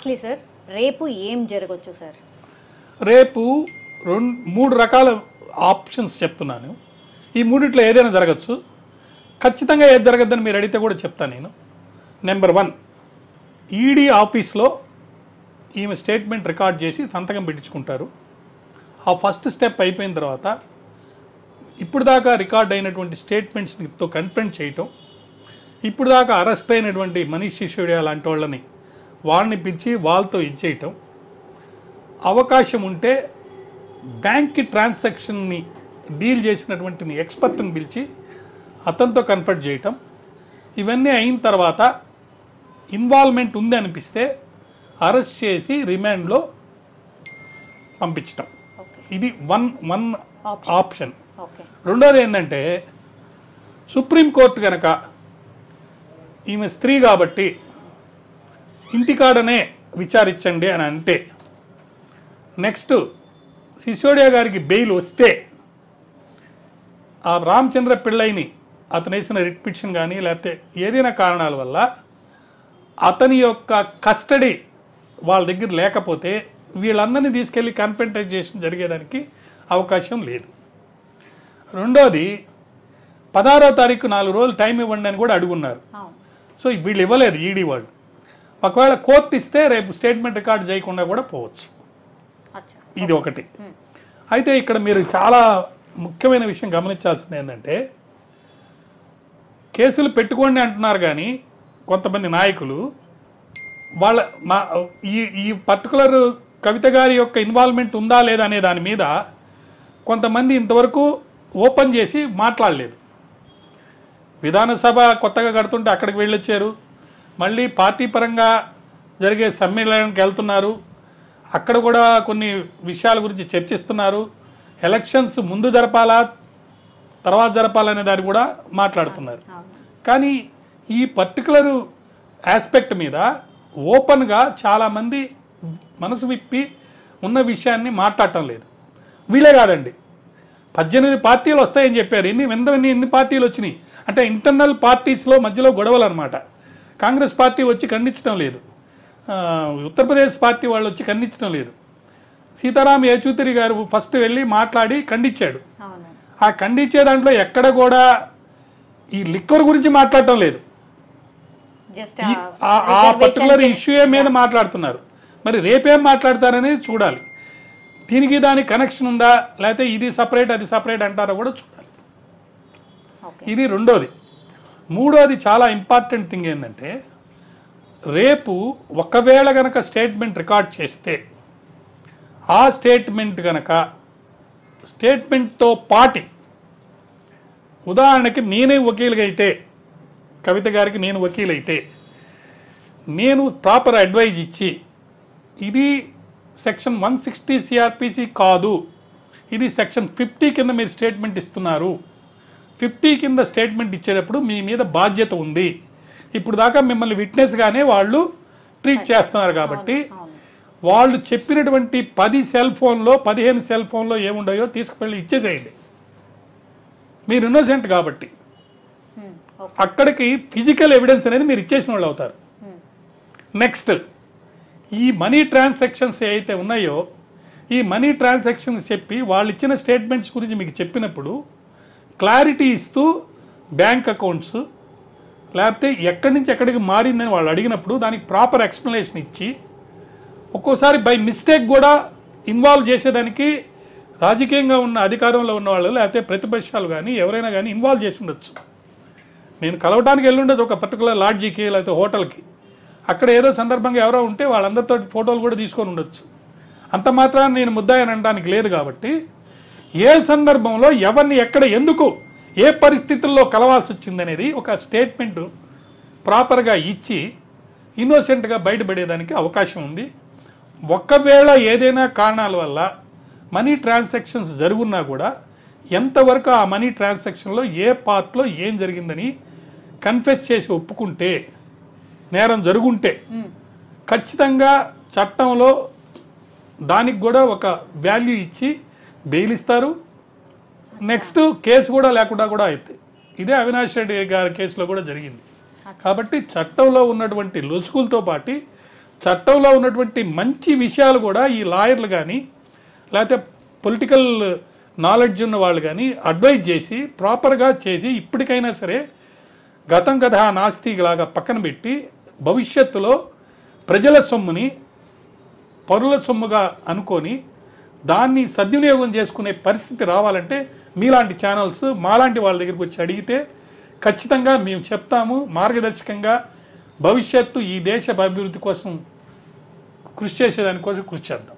Lastly sir, రేపు ఏం జరగచ్చు సార్? రేపు మూడు రకాల ఆప్షన్స్ చెప్తున్నాను. ఈ మూడిట్లో ఏదైనా జరగచ్చు. ఖచ్చితంగా ఏది జరగద్దని మీరు అడిగితే కూడా చెప్తాను నేను. నెంబర్ 1, ఈడీ ఆఫీస్లో ఈమె స్టేట్మెంట్ రికార్డ్ చేసి సంతకం పెట్టించుకుంటారు. ఆ ఫస్ట్ స్టెప్ అయిపోయిన తర్వాత ఇప్పుడు దాకా రికార్డ్ అయినటువంటి స్టేట్మెంట్స్తో కన్ఫ్రంట్ చేయటం, ఇప్పుడు దాకా అరెస్ట్ అయినటువంటి మనీష్ సిసోడియా లాంటి వాళ్ళని పిలిచి వాళ్ళతో ఇచ్చేయటం, అవకాశం ఉంటే బ్యాంక్ ట్రాన్సాక్షన్ని డీల్ చేసినటువంటి ఎక్స్పర్ట్ని పిలిచి అతనితో కన్ఫర్ట్ చేయటం. ఇవన్నీ అయిన తర్వాత ఇన్వాల్వ్మెంట్ ఉంది అనిపిస్తే అరెస్ట్ చేసి రిమాండ్లో పంపించటం. ఇది వన్ ఆప్షన్. రెండోది ఏంటంటే, సుప్రీంకోర్టు కనుక ఈమె స్త్రీ కాబట్టి ఇంటికాడనే విచారించండి అని అంటే, నెక్స్ట్ సిసోడియా గారికి బెయిల్ వస్తే ఆ రామచంద్ర పిళ్ళైని అతను వేసిన రిట్ పిటిషన్ కానీ లేకపోతే ఏదైనా కారణాల వల్ల అతని యొక్క కస్టడీ వాళ్ళ దగ్గర లేకపోతే వీళ్ళందరినీ తీసుకెళ్ళి కన్ఫ్రంటేషన్ జరిగేదానికి అవకాశం లేదు. రెండోది 16వ తారీఖు 4 రోజులు టైం ఇవ్వండి అని కూడా అడుగున్నారు. సో వీళ్ళు ఇవ్వలేదు ఈడీ వాళ్ళు. ఒకవేళ కోర్టు ఇస్తే రేపు స్టేట్మెంట్ రికార్డ్ చేయకుండా కూడా పోవచ్చు. ఇది ఒకటి. అయితే ఇక్కడ మీరు చాలా ముఖ్యమైన విషయం గమనించాల్సింది ఏంటంటే, కేసులు పెట్టుకోండి అంటున్నారు కానీ కొంతమంది నాయకులు వాళ్ళ ఈ పర్టికులర్ కవిత గారి యొక్క ఇన్వాల్వ్మెంట్ ఉందా లేదా అనే దాని మీద కొంతమంది ఇంతవరకు ఓపెన్ చేసి మాట్లాడలేదు. విధానసభ కొత్తగా కడుతుంటే అక్కడికి వెళ్ళొచ్చారు, మళ్ళీ పార్టీ పరంగా జరిగే సమ్మేళనానికి వెళ్తున్నారు, అక్కడ కూడా కొన్ని విషయాల గురించి చర్చిస్తున్నారు. ఎలక్షన్స్ ముందు జరపాలా తర్వాత జరపాలనే దాన్ని కూడా మాట్లాడుతున్నారు. కానీ ఈ పర్టికులర్ ఆస్పెక్ట్ మీద ఓపెన్గా చాలామంది మనసు విప్పి ఉన్న విషయాన్ని మాట్లాడటం లేదు. వీళ్ళే కాదండి, 18 పార్టీలు వస్తాయని చెప్పారు. ఎన్ని పార్టీలు వచ్చినాయి అంటే ఇంటర్నల్ పార్టీస్లో మధ్యలో గొడవలు అనమాట. కాంగ్రెస్ పార్టీ వచ్చి ఖండించడం లేదు, ఉత్తరప్రదేశ్ పార్టీ వాళ్ళు వచ్చి ఖండించడం లేదు. సీతారాం యేచూరి గారు ఫస్ట్ వెళ్ళి మాట్లాడి ఖండించాడు. ఆ ఖండించే దాంట్లో ఎక్కడ కూడా ఈ లిక్కర్ గురించి మాట్లాడటం లేదు, ఆ పర్టికులర్ ఇష్యూ మీద మాట్లాడుతున్నారు. మరి రేపేం మాట్లాడతారనేది చూడాలి. దీనికి దానికి కనెక్షన్ ఉందా లేకపోతే ఇది సపరేట్ అది సపరేట్ అంటారో కూడా చూడాలి. ఇది రెండోది. మూడోది చాలా ఇంపార్టెంట్ థింగ్ ఏంటంటే, రేపు ఒకవేళ కనుక స్టేట్మెంట్ రికార్డ్ చేస్తే ఆ స్టేట్మెంట్ కనుక స్టేట్మెంట్తో పాటి, ఉదాహరణకి నేనే వకీలుగా అయితే, కవిత గారికి నేను వకీలైతే, నేను ప్రాపర్ అడ్వైజ్ ఇచ్చి ఇది సెక్షన్ 160 సిఆర్పిసి కాదు, ఇది సెక్షన్ 50 కింద మీరు స్టేట్మెంట్ ఇస్తున్నారు, 50 కింద స్టేట్మెంట్ ఇచ్చేటప్పుడు మీ మీద బాధ్యత ఉంది, ఇప్పుడు దాకా మిమ్మల్ని విట్నెస్గానే వాళ్ళు ట్రీట్ చేస్తున్నారు కాబట్టి వాళ్ళు చెప్పినటువంటి 10 సెల్ ఫోన్లో 15 సెల్ ఫోన్లో ఏముండయో తీసుకువెళ్ళి ఇచ్చేసేయండి, మీరు ఇన్నోసెంట్ కాబట్టి. అక్కడికి ఫిజికల్ ఎవిడెన్స్ అనేది మీరు ఇచ్చేసిన వాళ్ళు అవుతారు. నెక్స్ట్, ఈ మనీ ట్రాన్సాక్షన్స్ ఏవైతే ఉన్నాయో ఈ మనీ ట్రాన్సాక్షన్స్ చెప్పి వాళ్ళు ఇచ్చిన స్టేట్మెంట్స్ గురించి మీకు చెప్పినప్పుడు క్లారిటీ ఇస్తూ బ్యాంక్ అకౌంట్స్ లేకపోతే ఎక్కడి నుంచి ఎక్కడికి మారిందని వాళ్ళు అడిగినప్పుడు దానికి ప్రాపర్ ఎక్స్ప్లెనేషన్ ఇచ్చి, ఒక్కోసారి బై మిస్టేక్ కూడా ఇన్వాల్వ్ చేసేదానికి రాజకీయంగా ఉన్న అధికారంలో ఉన్న వాళ్ళు లేకపోతే ప్రతిపక్షాలు కానీ ఎవరైనా కానీ ఇన్వాల్వ్ చేసి ఉండొచ్చు. నేను కలవడానికి వెళ్ళి ఉండొచ్చు ఒక పర్టికులర్ లాడ్జీకి లేకపోతే హోటల్కి, అక్కడ ఏదో సందర్భంగా ఎవరో ఉంటే వాళ్ళందరితో ఫోటోలు కూడా తీసుకొని ఉండొచ్చు. అంత మాత్రాన్ని నేను ముద్దాయని అనడానికి లేదు. కాబట్టి ఏ సందర్భంలో ఎవరిని ఎక్కడ ఎందుకు ఏ పరిస్థితుల్లో కలవాల్సి వచ్చిందనేది ఒక స్టేట్మెంట్ ప్రాపర్గా ఇచ్చి ఇన్నోసెంట్గా బయటపడేదానికి అవకాశం ఉంది. ఒకవేళ ఏదైనా కారణాల వల్ల మనీ ట్రాన్సాక్షన్స్ జరుగున్నా కూడా ఎంతవరకు ఆ మనీ ట్రాన్సాక్షన్లో ఏ పార్ట్లో ఏం జరిగిందని కన్ఫెస్ చేసి ఒప్పుకుంటే, నేరం జరుగుంటే ఖచ్చితంగా చట్టంలో దానికి కూడా ఒక వాల్యూ ఇచ్చి బెయిల్ ఇస్తారు. నెక్స్ట్ కేసు కూడా లేకుండా కూడా అవుతాయి. ఇదే అవినాష్ రెడ్డి గారి కేసులో కూడా జరిగింది. కాబట్టి చట్టంలో ఉన్నటువంటి లొసుగులతో పాటు చట్టంలో ఉన్నటువంటి మంచి విషయాలు కూడా ఈ లాయర్లు కానీ లేకపోతే పొలిటికల్ నాలెడ్జ్ ఉన్న వాళ్ళు కానీ అడ్వైజ్ చేసి ప్రాపర్గా చేసి ఇప్పటికైనా సరే గతం కథ నాస్తి లాగా పక్కన పెట్టి భవిష్యత్తులో ప్రజల సొమ్ముని పరుల సొమ్ముగా అనుకొని దాన్ని సద్వినియోగం చేసుకునే పరిస్థితి రావాలంటే మీలాంటి ఛానల్స్ మాలాంటి వాళ్ళ దగ్గరికి వచ్చి అడిగితే ఖచ్చితంగా మేము చెప్తాము, మార్గదర్శకంగా భవిష్యత్తు ఈ దేశ అభివృద్ధి కోసం కృషి చేసేదానికోసం కృషి చేద్దాం.